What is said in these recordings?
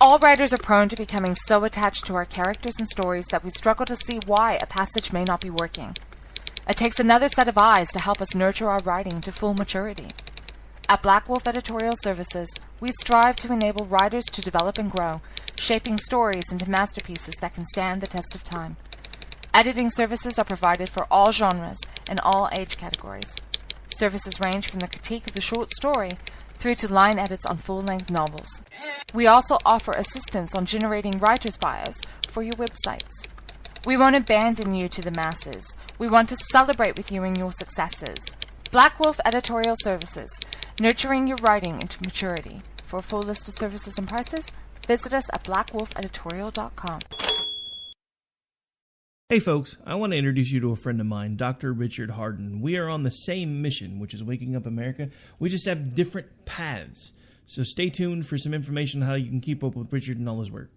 All writers are prone to becoming so attached to our characters and stories that we struggle to see why a passage may not be working. It takes another set of eyes to help us nurture our writing to full maturity. At Black Wolf Editorial Services, we strive to enable writers to develop and grow, shaping stories into masterpieces that can stand the test of time. Editing services are provided for all genres and all age categories. Services range from the critique of the short story through to line edits on full-length novels. We also offer assistance on generating writers' bios for your websites. We won't abandon you to the masses. We want to celebrate with you in your successes. Black Wolf Editorial Services, nurturing your writing into maturity. For a full list of services and prices, visit us at blackwolfeditorial.com. Hey folks, I want to introduce you to a friend of mine, Dr. Richard Harden. We are on the same mission, which is waking up America. We just have different paths. So stay tuned for some information on how you can keep up with Richard and all his work.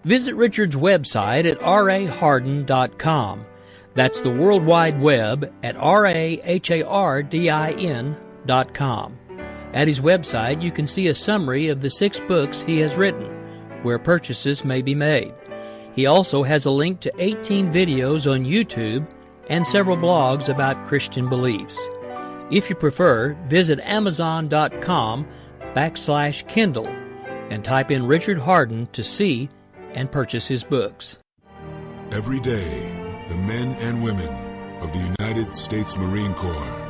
Visit Richard's website at raharden.com. That's the World Wide Web at RAHARDIN.com. At his website, you can see a summary of the 6 books he has written, where purchases may be made. He also has a link to 18 videos on YouTube and several blogs about Christian beliefs. If you prefer, visit Amazon.com/Kindle and type in Richard Harden to see and purchase his books. Every day, the men and women of the United States Marine Corps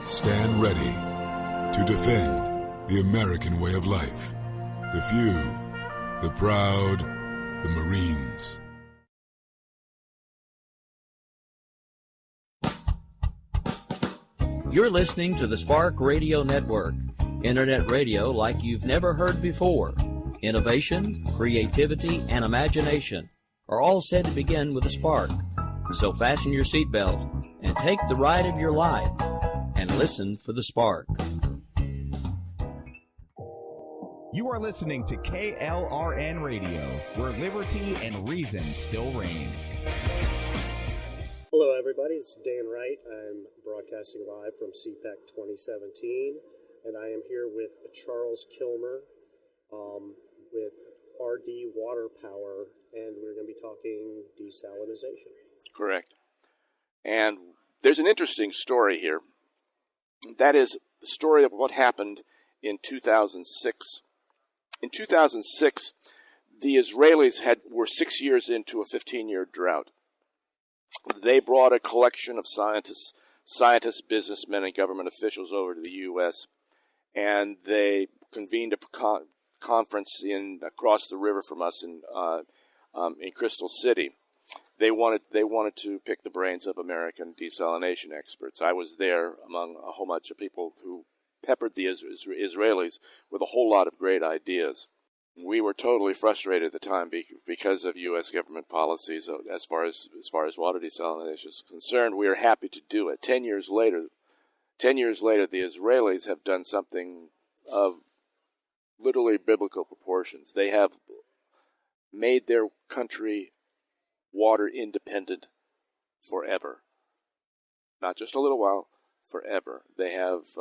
stand ready to defend the American way of life. The few, the proud, the Marines. You're listening to the Spark Radio Network, internet radio like you've never heard before. Innovation, creativity, and imagination are all said to begin with a spark. So fasten your seatbelt and take the ride of your life and listen for the spark. You are listening to KLRN Radio, where liberty and reason still reign. Hello, everybody. It's Dan Wright. I'm broadcasting live from CPAC 2017, and I am here with Charles Kilmer with RD Water Power, and we're going to be talking desalination. Correct. And there's an interesting story here. That is the story of what happened in 2006. In 2006, the Israelis were 6 years into a 15-year drought. They brought a collection of scientists, businessmen, and government officials over to the U.S., and they convened a conference across the river from us in Crystal City. They wanted to pick the brains of American desalination experts. I was there among a whole bunch of people who peppered the Israelis with a whole lot of great ideas. We were totally frustrated at the time because of U.S. government policies as far as water desalination is concerned. We are happy to do it. 10 years later, the Israelis have done something of literally biblical proportions. They have made their country water independent forever. Not just a little while, forever. They have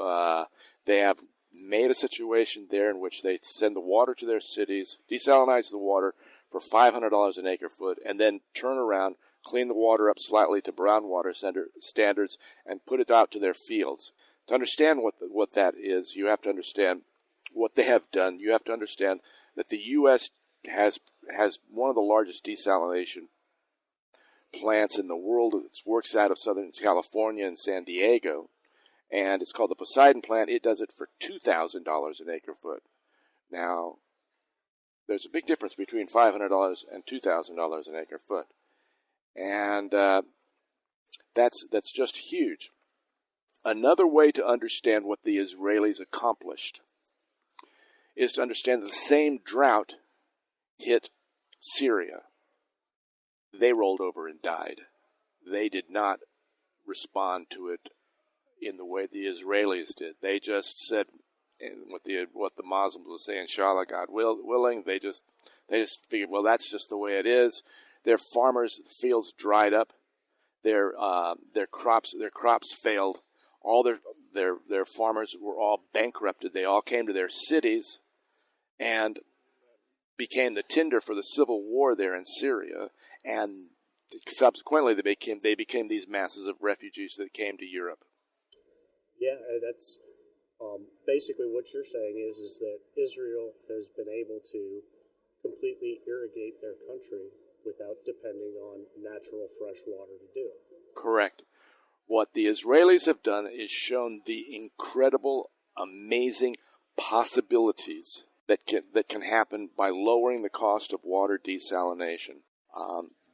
made a situation there in which they send the water to their cities, desalinize the water for $500 an acre foot, and then turn around, clean the water up slightly to brown water standards, and put it out to their fields. To understand what that is, you have to understand what they have done. You have to understand that the U.S. has one of the largest desalination plants in the world. It works out of Southern California and San Diego, and it's called the Poseidon plant. It does it for $2,000 an acre foot. Now, there's a big difference between $500 and $2,000 an acre foot, and that's just huge. Another way to understand what the Israelis accomplished is to understand that the same drought hit Syria. They rolled over and died. They did not respond to it in the way the Israelis did. They just said, and what the Muslims would say, inshallah, God willing, they just figured, well, that's just the way it is. Their farmers' fields dried up. Their crops failed. All their farmers were all bankrupted. They all came to their cities, and became the tinder for the civil war there in Syria, and subsequently they became these masses of refugees that came to Europe. Yeah, that's basically what you're saying is that Israel has been able to completely irrigate their country without depending on natural fresh water to do it. Correct. What the Israelis have done is shown the incredible, amazing possibilities that can happen by lowering the cost of water desalination.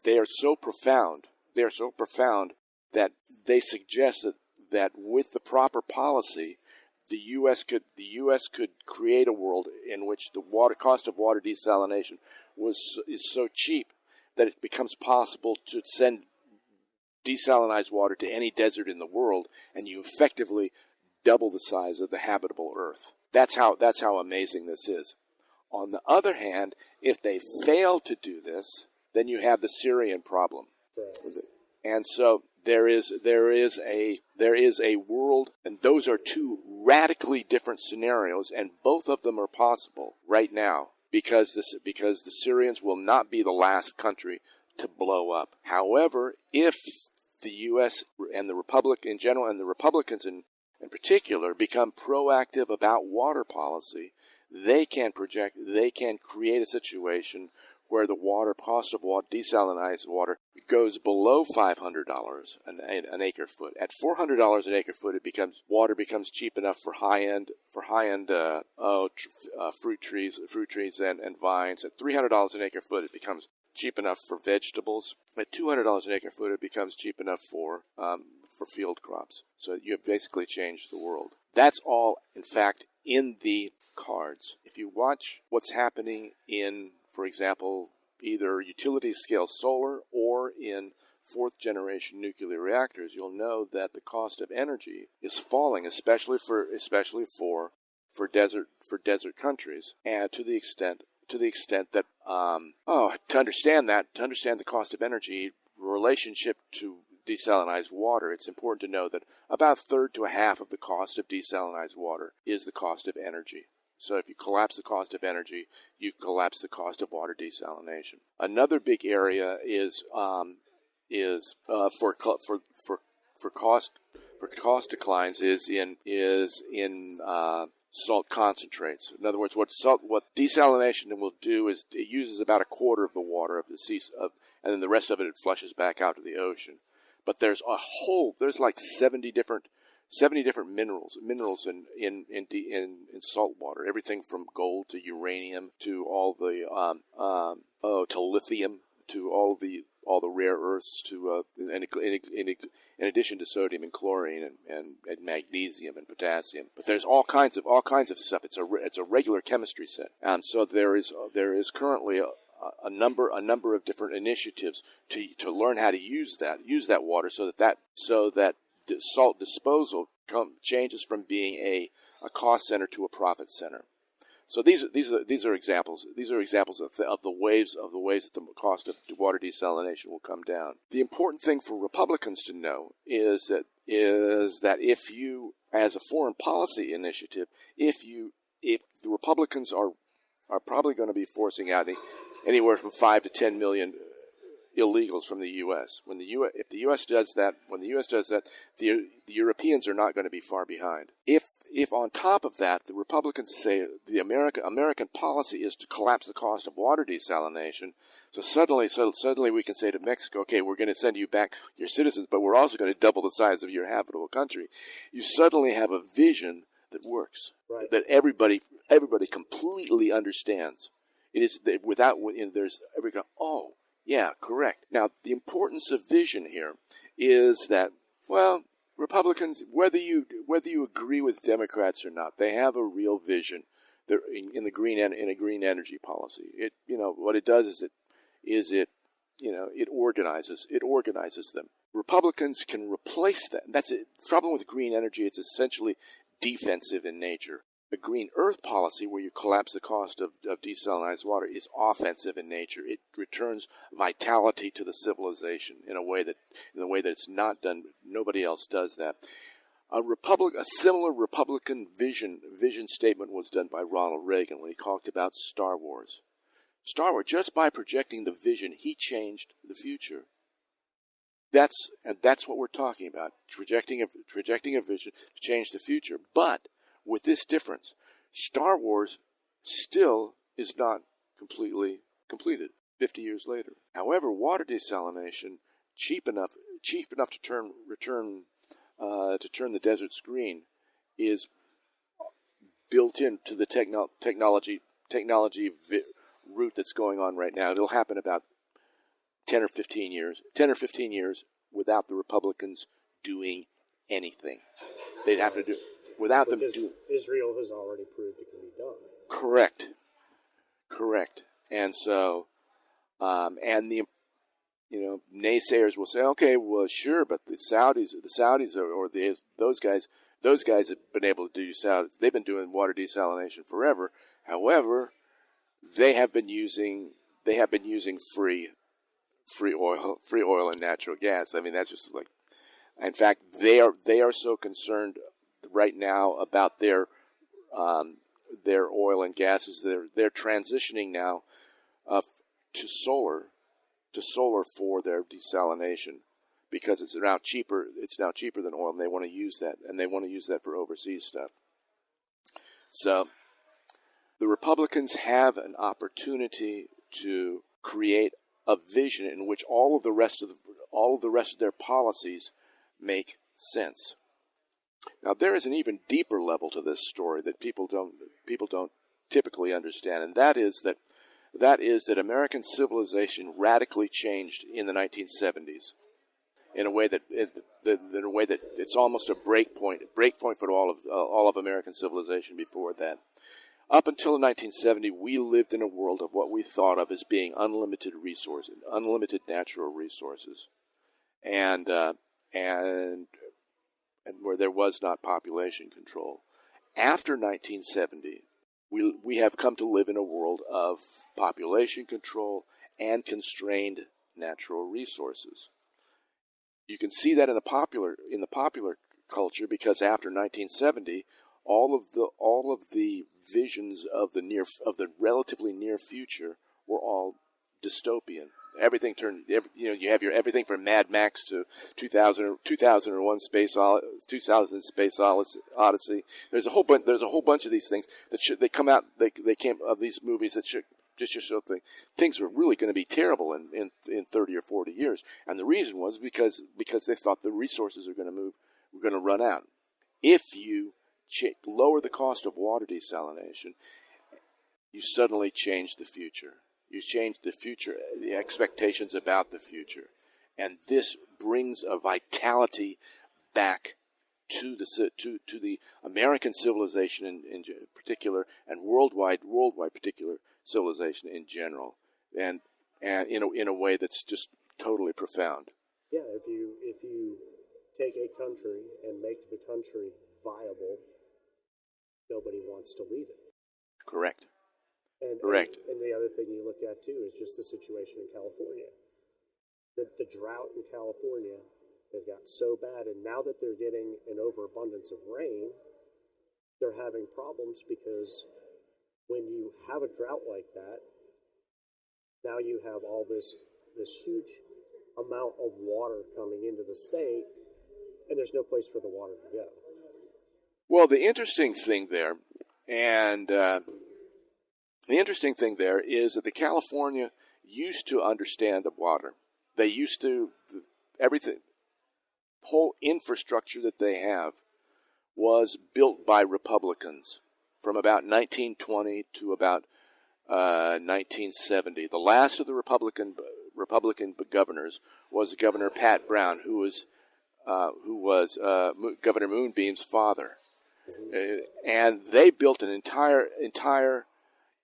They are so profound. They are so profound that they suggest that with the proper policy, the U.S. could create a world in which the cost of water desalination is so cheap that it becomes possible to send desalinized water to any desert in the world, and you effectively double the size of the habitable Earth. That's how amazing this is. On the other hand, if they fail to do this, then you have the Syrian problem. Right. And so there is a world, and those are two radically different scenarios, and both of them are possible right now because the Syrians will not be the last country to blow up. However, if the U.S. and the Republic in general, and the Republicans in particular, become proactive about water policy, they can create a situation where the cost of desalinized water goes below $500 an acre foot. At $400 an acre foot, water becomes cheap enough for high end fruit trees and vines. At $300 an acre foot, it becomes cheap enough for vegetables. At $200 an acre foot, it becomes cheap enough for field crops. So you have basically changed the world. That's all, in fact, in the cards. If you watch what's happening in, for example, either utility-scale solar or in fourth-generation nuclear reactors, you'll know that the cost of energy is falling, especially for desert countries, and to the extent that to understand the cost of energy relationship to desalinized water, it's important to know that about a third to a half of the cost of desalinized water is the cost of energy. So if you collapse the cost of energy, you collapse the cost of water desalination. Another big area is for cost declines is in salt concentrates. In other words, what desalination will do is it uses about a quarter of the water of the sea, and then the rest of it flushes back out to the ocean. But there's like 70 different minerals in salt water. Everything from gold to uranium to all the to lithium to all the rare earths to in addition to sodium and chlorine and magnesium and potassium. But there's all kinds of stuff. It's a regular chemistry set. So there is currently a number of different initiatives to learn how to use that water so that salt disposal changes from being a cost center to a profit center. So these are examples. These are examples of the ways that the cost of water desalination will come down. The important thing for Republicans to know is that if you, as a foreign policy initiative, if the Republicans are probably going to be forcing out anywhere from 5 to 10 million illegals from the U.S. If the U.S. does that, the Europeans are not going to be far behind. If on top of that, the Republicans say the American policy is to collapse the cost of water desalination, so suddenly we can say to Mexico, okay, we're going to send you back your citizens, but we're also going to double the size of your habitable country. You suddenly have a vision that works, right, that everybody completely understands. It is without there's every go, oh, yeah, correct. Now, the importance of vision here is that, well, Republicans, whether you agree with Democrats or not, they have a real vision. They're in a green energy policy. What it does is it organizes them. Republicans can replace that. That's it. The problem with green energy, it's essentially defensive in nature. A green earth policy, where you collapse the cost of desalinized water, is offensive in nature. It returns vitality to the civilization in a way that it's not done. Nobody else does that. A similar Republican vision statement was done by Ronald Reagan when he talked about Star Wars. Star Wars, just by projecting the vision, he changed the future. That's what we're talking about, projecting a vision to change the future. But with this difference, Star Wars still is not completely completed 50 years later. However, water desalination, cheap enough to turn the deserts green, is built into the technology route that's going on right now. It'll happen about 10 or 15 years without the Republicans doing anything. They'd have to do without them doing. Israel has already proved it can be done. Correct. And so, and the naysayers will say, okay, well, sure, but the Saudis those guys have been able to do Saudis. They've been doing water desalination forever. However, they have been using free oil and natural gas. I mean, that's just like, in fact, they are so concerned right now about their oil and gases. They're transitioning now to solar for their desalination because it's now cheaper. It's now cheaper than oil, and they want to use that, for overseas stuff. So the Republicans have an opportunity to create a vision in which all of the rest of their policies make sense. Now, there is an even deeper level to this story that people don't typically understand, and that is that American civilization radically changed in the 1970s in a way that it's almost a break point for all of American civilization before that. Up until 1970, we lived in a world of what we thought of as being unlimited resources, unlimited natural resources, and where there was not population control. After 1970, we have come to live in a world of population control and constrained natural resources. You can see that in the popular culture because after 1970, all of the visions of the relatively near future were all dystopian. Everything turned, you have your everything from Mad Max to 2001 Space Odyssey. There's a whole bunch of these things that they came of these movies that should just show things were really going to be terrible in 30 or 40 years. And the reason was because they thought the resources were going to run out. If you lower the cost of water desalination, you suddenly change the future. You change the future, the expectations about the future. And this brings a vitality back to the American civilization in particular, and worldwide particular civilization in general, and in a way that's just totally profound. Yeah, if you take a country and make the country viable, nobody wants to leave it. Correct. Correct. And the other thing you look at, too, is just the situation in California. The drought in California, they've got so bad, and now that they're getting an overabundance of rain, they're having problems because when you have a drought like that, now you have all this huge amount of water coming into the state, and there's no place for the water to go. Well, the interesting thing there, is that the California used to understand the water. They used to, whole infrastructure that they have was built by Republicans from about 1920 to about 1970. The last of the Republican governors was Governor Pat Brown, who was Governor Moonbeam's father, and they built an entire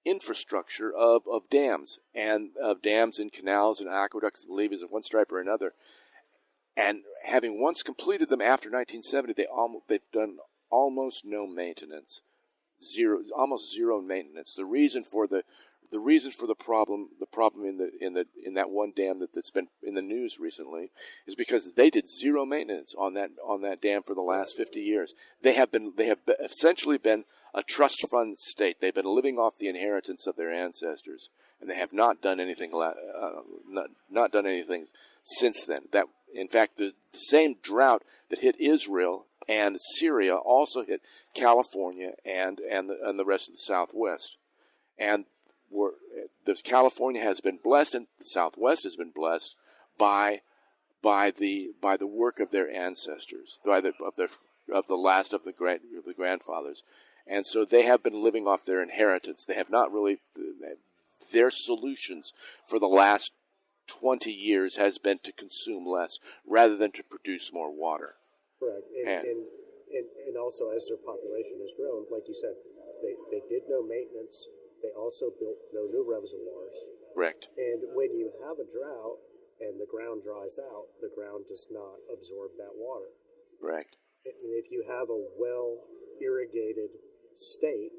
infrastructure of dams and of dams and canals and aqueducts and levees of one stripe or another. And having once completed them after 1970, they've done almost no maintenance, almost zero maintenance. The reason for the the reason for the problem in that one dam that's been in the news recently is because they did zero maintenance on that dam for the last 50 years. They have essentially been a trust fund state. They've been living off the inheritance of their ancestors, and they have not done anything not done anything since then. That, in fact, the same drought that hit Israel and Syria also hit California and the rest of the Southwest. And California has been blessed, and the Southwest has been blessed by the work of their ancestors, of the last of the grandfathers, and so they have been living off their inheritance. They have not really. Their solutions for the last 20 years has been to consume less rather than to produce more water. Correct, and also as their population has grown, like you said, they did no maintenance. They also built no new reservoirs. Correct. And when you have a drought and the ground dries out, the ground does not absorb that water. Correct. And if you have a well-irrigated state,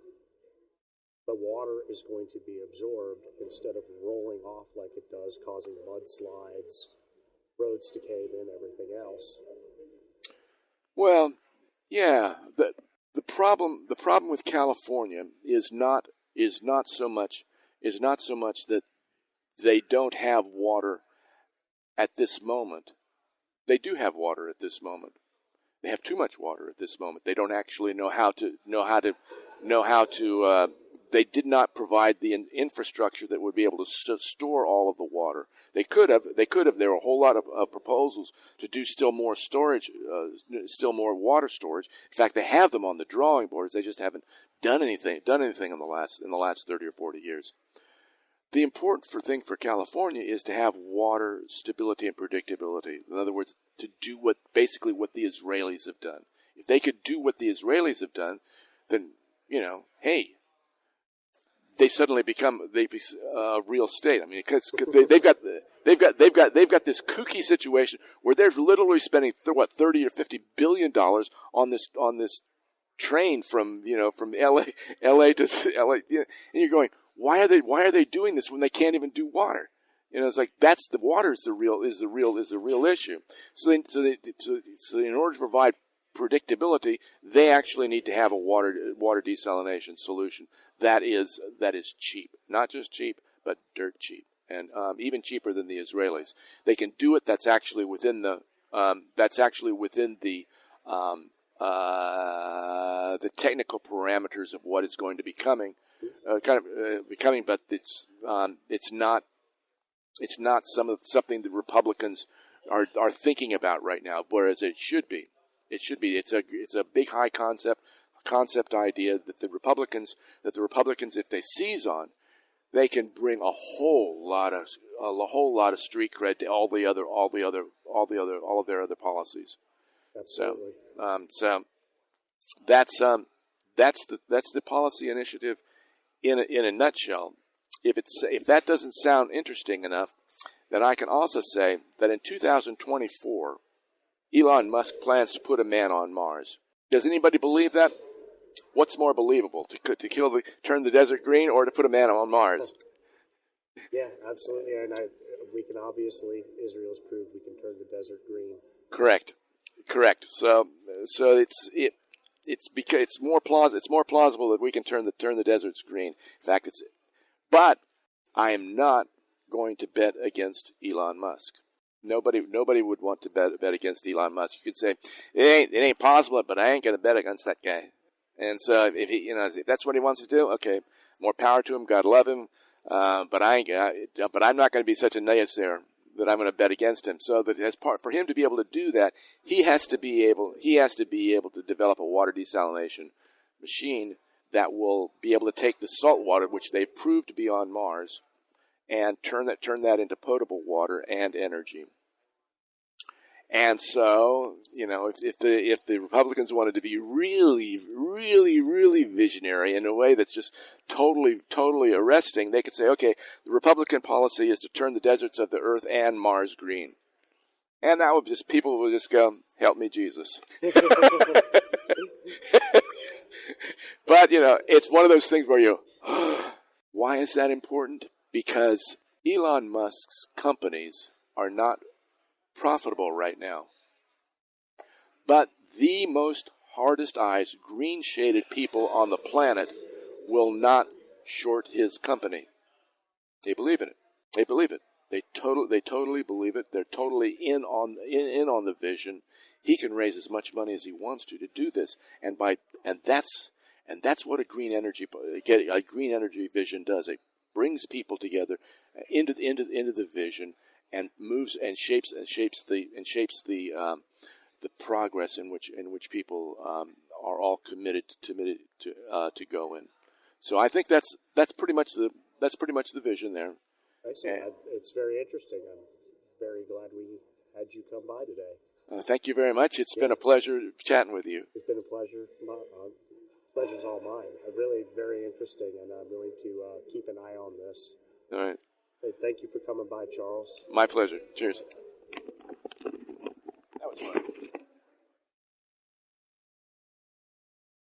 the water is going to be absorbed instead of rolling off like it does, causing mudslides, roads to cave in, everything else. Well, yeah. The problem with California is not so much that they don't have water at this moment. They do have water at this moment. They have too much water at this moment. They don't actually know how to. They did not provide the infrastructure that would be able to store all of the water. They could have. There were a whole lot of proposals to do still more storage, still more water storage. In fact, they have them on the drawing boards. They just haven't done anything in the last 30 or 40 years. The important thing for California is to have water stability and predictability. In other words, to do basically what the Israelis have done. If they could do what the Israelis have done, then hey, they suddenly become a real state. I mean, because they've got this kooky situation where they're literally spending $30 or $50 billion on this train from LA to LA, and you're going, why are they doing this when they can't even do water? It's like the water is the real issue. So in order to provide predictability, they actually need to have a water desalination solution that is cheap, not just cheap, but dirt cheap, and even cheaper than the Israelis. They can do it. That's actually within the technical parameters of what is going to be becoming, but it's not something the Republicans are thinking about right now, whereas it should be. It should be. It's a big high concept idea that the Republicans, if they seize on, they can bring a whole lot of street cred to all of their other policies. Absolutely. So that's the policy initiative in a nutshell. If that doesn't sound interesting enough, then I can also say that in 2024, Elon Musk plans to put a man on Mars. Does anybody believe that? What's more believable, to turn the desert green, or to put a man on Mars? Yeah, absolutely. And we can obviously, Israel's proved we can turn the desert green. Correct. So it's more plausible that we can turn the deserts green. In fact, but I am not going to bet against Elon Musk. Nobody would want to bet against Elon Musk. You could say it ain't possible, but I ain't going to bet against that guy. And so if that's what he wants to do, okay, more power to him. God love him. But I'm not going to be such a naysayer that I'm going to bet against him. So that for him to be able to do that, he has to be able to develop a water desalination machine that will be able to take the salt water, which they've proved to be on Mars, and turn that into potable water and energy. And so, if the Republicans wanted to be really, really, really visionary in a way that's just totally, totally arresting, they could say, okay, the Republican policy is to turn the deserts of the Earth and Mars green. And that people would just go, help me, Jesus. But, it's one of those things where Why is that important? Because Elon Musk's companies are not profitable right now. But the most hardest eyes, green-shaded people on the planet will not short his company. They believe in it. They believe it. They totally believe it. They're totally in on the vision. He can raise as much money as he wants to do this, and that's what a green energy vision does. It brings people together into the vision and moves and shapes the progress in which people are all committed to go in. So I think that's pretty much the vision there. I see. It's very interesting. I'm very glad we had you come by today. Thank you very much. It's been a pleasure chatting with you. It's been a pleasure. Pleasure's all mine. Really very interesting, and I'm going to keep an eye on this. All right. Hey, thank you for coming by, Charles. My pleasure. Cheers. That was fun.